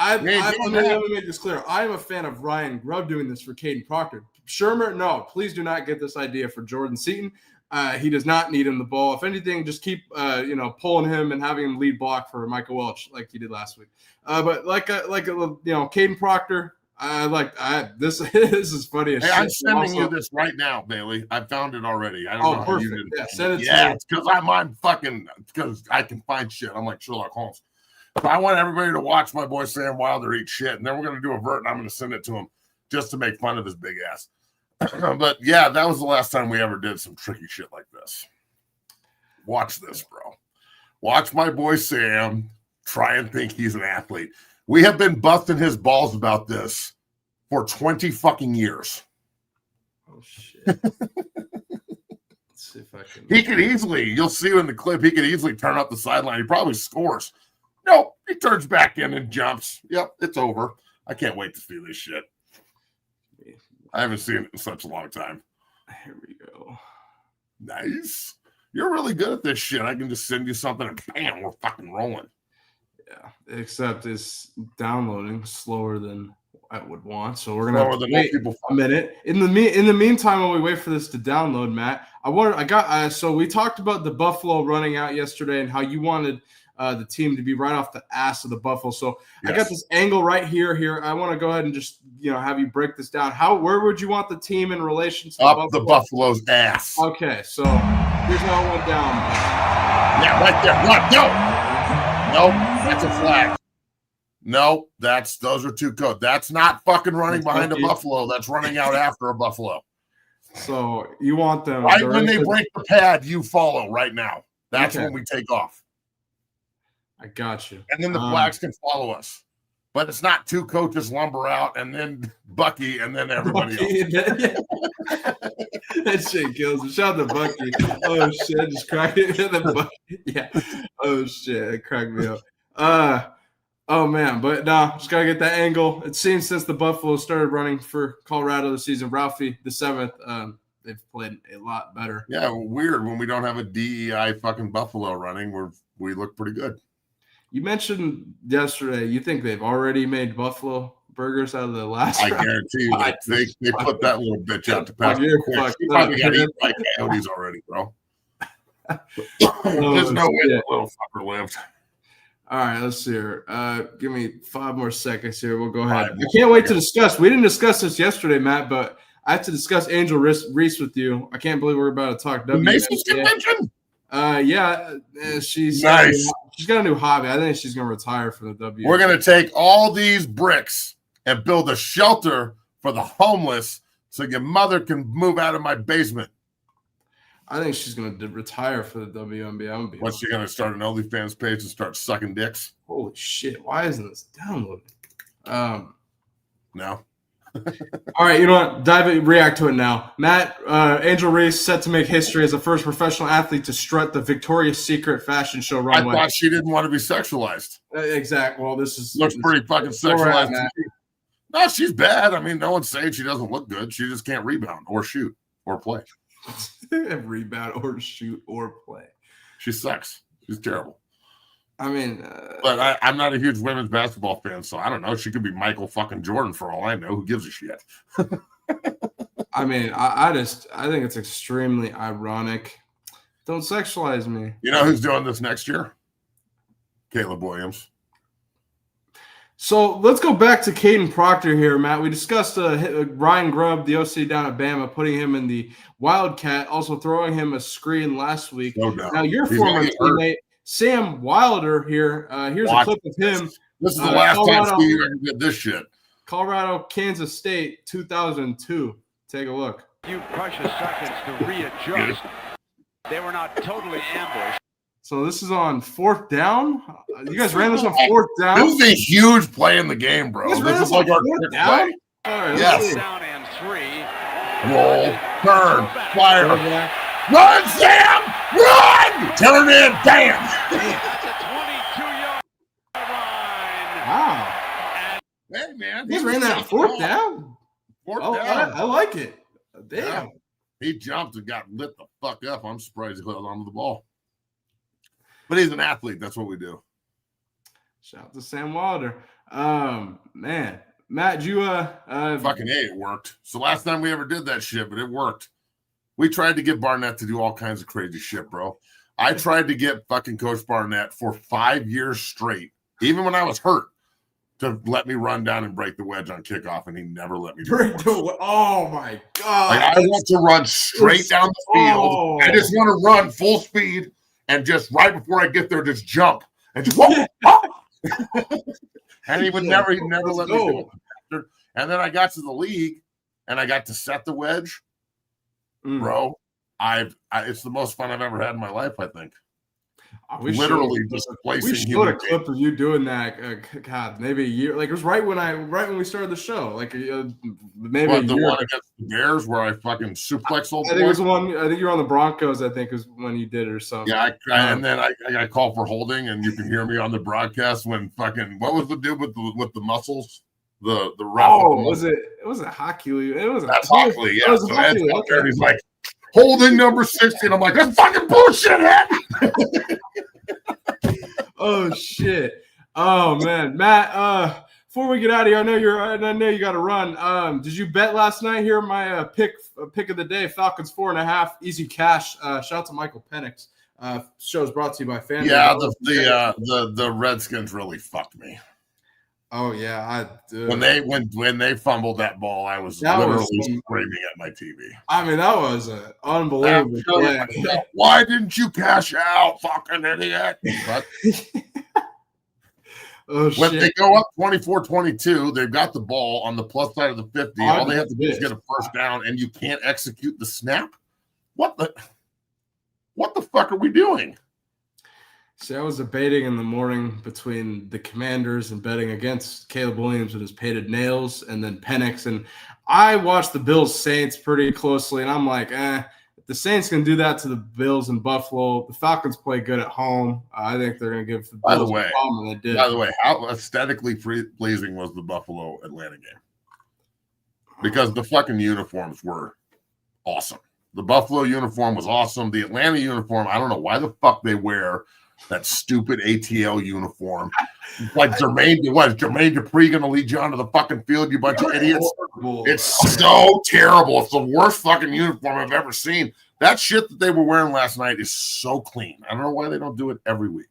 Let me make this clear. I am a fan of Ryan Grubb doing this for Caden Proctor. Shermer, no, please do not get this idea for Jordan Seaton. He does not need him the ball. If anything, just keep pulling him and having him lead block for Michael Welch like he did last week. But Caden Proctor, this is funny as shit. I'm sending you this right now, Bailey. I found it already. I don't know how you did it. Send it to me. It's because because I can find shit. I'm like Sherlock Holmes. So I want everybody to watch my boy Sam Wilder eat shit, and then we're going to do a vert, and I'm going to send it to him just to make fun of his big ass. But yeah, that was the last time we ever did some tricky shit like this. Watch this, bro. Watch my boy Sam try and think he's an athlete. We have been busting his balls about this for 20 fucking years. Oh, shit. Let's see if I can. He could easily, you'll see in the clip, he could easily turn up the sideline. He probably scores. No, he turns back in and jumps. Yep, it's over. I can't wait to see this shit. I haven't seen it in such a long time. Here we go. Nice. You're really good at this shit. I can just send you something and bam, we're fucking rolling. Yeah, except it's downloading slower than I would want. So we're gonna have to wait a minute. In the meantime, while we wait for this to download, Matt, so we talked about the Buffalo running out yesterday and how you wanted the team to be right off the ass of the Buffalo. So yes. I got this angle right here. I want to go ahead and just have you break this down. Where would you want the team in relation to the Buffalo's ass? Okay, so here's how it went down. Yeah, right there. No, that's a flag. No, those are two codes. That's not fucking running behind a Buffalo. That's running out after a Buffalo. So you want them right when they break the pad, you follow right now. That's when we take off. I got you. And then the flags can follow us. But it's not two coaches lumber out and then Bucky and then everybody else. That shit kills me. Shout out to Bucky. Oh, shit. Just cracked it in the Bucky. Yeah. Oh, shit. It cracked me up. Oh, man. But just got to get that angle. It seems since the Buffalo started running for Colorado this season, Ralphie the 7th, they've played a lot better. Yeah, weird. When we don't have a DEI fucking Buffalo running, we look pretty good. You mentioned yesterday you think they've already made Buffalo burgers out of the last I round. guarantee you they put that little bitch out to pass. She probably got eaten by coyotes already, bro. There's no way that little fucker lived. All right, let's see here. Give me 5 more seconds here. We'll go ahead. I can't wait to discuss. We didn't discuss this yesterday, Matt, but I have to discuss Angel Reese with you. I can't believe we're about to talk WNBA. Mason's convention? Yeah, she's nice. She's got a new hobby. I think she's going to retire from the WNBA. We're going to take all these bricks and build a shelter for the homeless so your mother can move out of my basement. I think she's going to retire for the WNBA. What's she going to start an OnlyFans page and start sucking dicks? Holy shit. Why isn't this downloading? No. All right, you know what? React to it now. Matt, Angel Reese set to make history as the first professional athlete to strut the Victoria's Secret fashion show runway. I thought she didn't want to be sexualized. Exactly. Well, this looks pretty fucking sexualized. No, she's bad. I mean, no one's saying she doesn't look good. She just can't rebound or shoot or play. Rebound or shoot or play. She sucks. She's terrible. I mean, but I'm not a huge women's basketball fan, so I don't know. She could be Michael fucking Jordan for all I know. Who gives a shit? I mean, I think it's extremely ironic. Don't sexualize me. You know who's doing this next year? Caleb Williams. So let's go back to Caden Proctor here, Matt. We discussed Ryan Grubb, the OC down at Bama, putting him in the Wildcat, also throwing him a screen last week. No doubt. Now, your former teammate, Sam Wilder here. Here's a clip of him. This is the last time Steve ever did this shit. Colorado, Kansas State, 2002. Take a look. Few precious seconds to readjust. They were not totally ambushed. So this is on 4th down. You guys ran this on 4th down. This is a huge play in the game, bro. This is like our 4th down. All right, yes. Down and 3. Roll, turn, fire. Run, Sam! Run! Turn in, bam! That's a 22-yard line. Wow. Hey, man. He ran that 4th down? 4th down. I like it. Damn. Yeah. He jumped and got lit the fuck up. I'm surprised he held onto the ball. But he's an athlete. That's what we do. Shout out to Sam Wilder. Man. Matt, you fucking A, it worked. So last time we ever did that shit, but it worked. We tried to get Barnett to do all kinds of crazy shit, bro. I tried to get fucking Coach Barnett for 5 years straight, even when I was hurt, to let me run down and break the wedge on kickoff, and he never let me do it. Oh, my God. Like, I want to run straight down the field. Oh. I just want to run full speed and just right before I get there, just jump. And just whoa. And he never let me do it. And then I got to the league, and I got to set the wedge. Bro, it's the most fun I've ever had in my life, I think. Literally just placing. We showed a clip of you doing that. God, maybe a year. Like it was right when we started the show. Like maybe the one against the Bears where I fucking suplexed old. I think it was one. I think you were on the Broncos. I think is when you did it or something. Yeah, and then I got called for holding, and you can hear me on the broadcast when fucking what was the dude with the muscles? The ref. Oh, was it? It wasn't hockey league. It was. That's hockey league. Yeah. So hockey league. Okay. He's like holding number 16. I'm like, that's fucking bullshit, head. Oh shit. Oh man, Matt. Before we get out of here, I know you got to run. Did you bet last night? Here, my pick of the day: Falcons 4.5, easy cash. Shout out to Michael Penix. Show is brought to you by FanDuel. Yeah, the Redskins really fucked me. Oh yeah, when they fumbled that ball, I was literally screaming at my TV. I mean, that was an unbelievable play. Why didn't you cash out, fucking idiot? But when they go up 24-22, they've got the ball on the plus side of the 50. All they have to do is get a first down, and you can't execute the snap. What the fuck are we doing? See, I was debating in the morning between the Commanders and betting against Caleb Williams with his painted nails and then Penix. And I watched the Bills-Saints pretty closely, and I'm like, if the Saints can do that to the Bills in Buffalo, the Falcons play good at home. I think they're going to give the Bills a problem, and they did. By the way, how aesthetically pleasing was the Buffalo-Atlanta game? Because the fucking uniforms were awesome. The Buffalo uniform was awesome. The Atlanta uniform, I don't know why the fuck they wear That stupid ATL uniform. Like Jermaine Dupri going to lead you onto the fucking field, you bunch of idiots? It's so terrible. It's the worst fucking uniform I've ever seen. That shit that they were wearing last night is so clean. I don't know why they don't do it every week.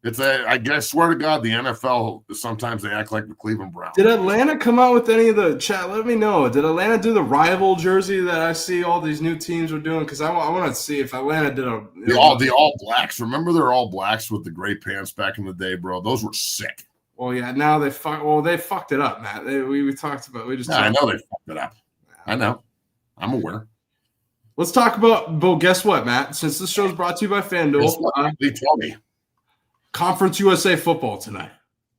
I swear to God, the NFL, sometimes they act like the Cleveland Browns. Did Atlanta come out with any of the chat? Let me know. Did Atlanta do the rival jersey that I see all these new teams are doing? Because I want to see if Atlanta did the all blacks. Remember they're all blacks with the gray pants back in the day, bro. Those were sick. Well, yeah. Now they fucked it up, Matt. We talked about. I know they fucked it up. I know. I'm aware. Let's talk about. Well, guess what, Matt? Since this show is brought to you by FanDuel, they told me. Conference USA football tonight.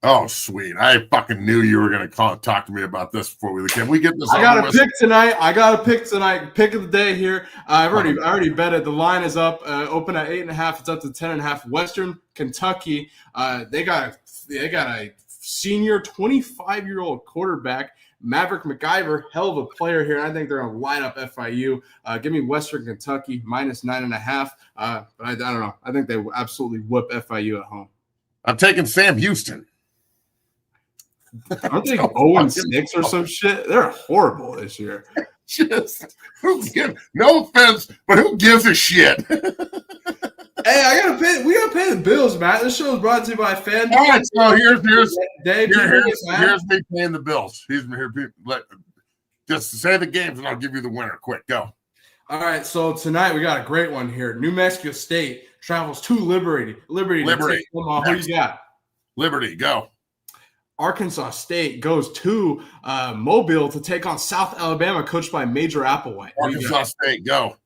Oh, sweet. I fucking knew you were going to talk to me about this before we can. We get this. I got a pick tonight. Pick of the day here. I already bet it. The line is up. Open at 8.5. It's up to 10.5. Western Kentucky. They got a senior 25-year-old quarterback. Maverick McIver, hell of a player here. I think they're going to line up FIU. Give me Western Kentucky minus 9.5. But I don't know. I think they will absolutely whip FIU at home. I'm taking Sam Houston. Aren't they 0-6 or some shit? They're horrible this year. No offense, but who gives a shit? Hey, we gotta pay the bills, Matt. This show is brought to you by FanDuel. All right, so here's me paying the bills. Just say the games and I'll give you the winner. Quick, go. All right, so tonight we got a great one here. New Mexico State travels to Liberty. Liberty. Who you got? Liberty, go. Arkansas State goes to Mobile to take on South Alabama, coached by Major Applewhite. Arkansas State, go.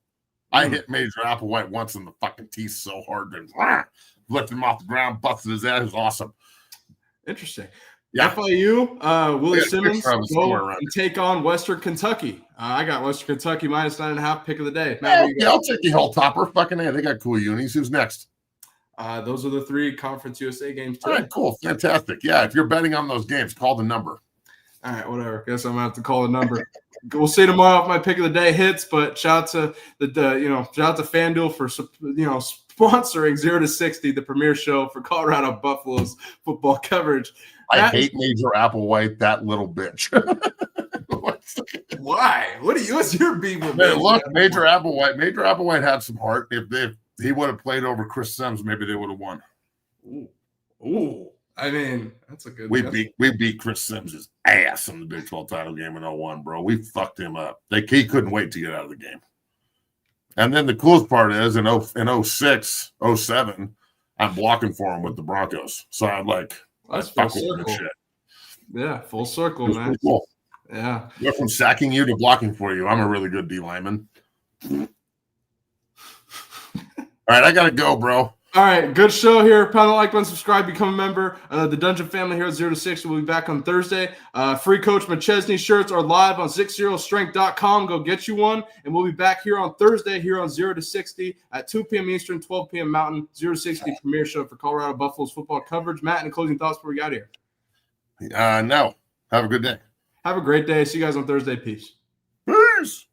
I hit Major Applewhite once in the fucking teeth so hard that lifted him off the ground, busted his ass. It was awesome. Interesting. Yeah. FIU, Willie Simmons go and take on Western Kentucky. I got Western Kentucky minus 9.5 pick of the day. Matt, I'll take the Hilltopper. Fucking A. They got cool unis. Who's next? Those are the 3 Conference USA games too. All right, cool. Fantastic. Yeah, if you're betting on those games, call the number. All right, whatever. Guess I'm going to have to call the number. We'll see tomorrow if my pick of the day hits, but shout out to FanDuel for sponsoring 0 to 60, the premier show for Colorado Buffalo's football coverage. I hate Major Applewhite, that little bitch. Why? What's your beef with me? Look, Major Applewhite had some heart. If he would have played over Chris Sims, maybe they would have won. Ooh. I mean, that's a good. We beat Chris Sims' ass in the Big 12 title game in 2001, bro. We fucked him up. He couldn't wait to get out of the game. And then the coolest part is in 06, 07, I'm blocking for him with the Broncos. So I'm like, that's full circle. Shit. Yeah, full circle, man. Cool. Yeah. We're from sacking you to blocking for you. I'm a really good D lineman. All right, I gotta go, bro. All right, good show here. Pound the like button, subscribe, become a member. The Dungeon family here at 0 to 6 will be back on Thursday. Free Coach McChesney shirts are live on 60strength.com. Go get you one. And we'll be back here on Thursday here on 0 to 60 at 2 p.m. Eastern, 12 p.m. Mountain. 0 to 60 premier show for Colorado Buffalo's football coverage. Matt, any closing thoughts before we get out of here? No. Have a good day. Have a great day. See you guys on Thursday. Peace. Peace.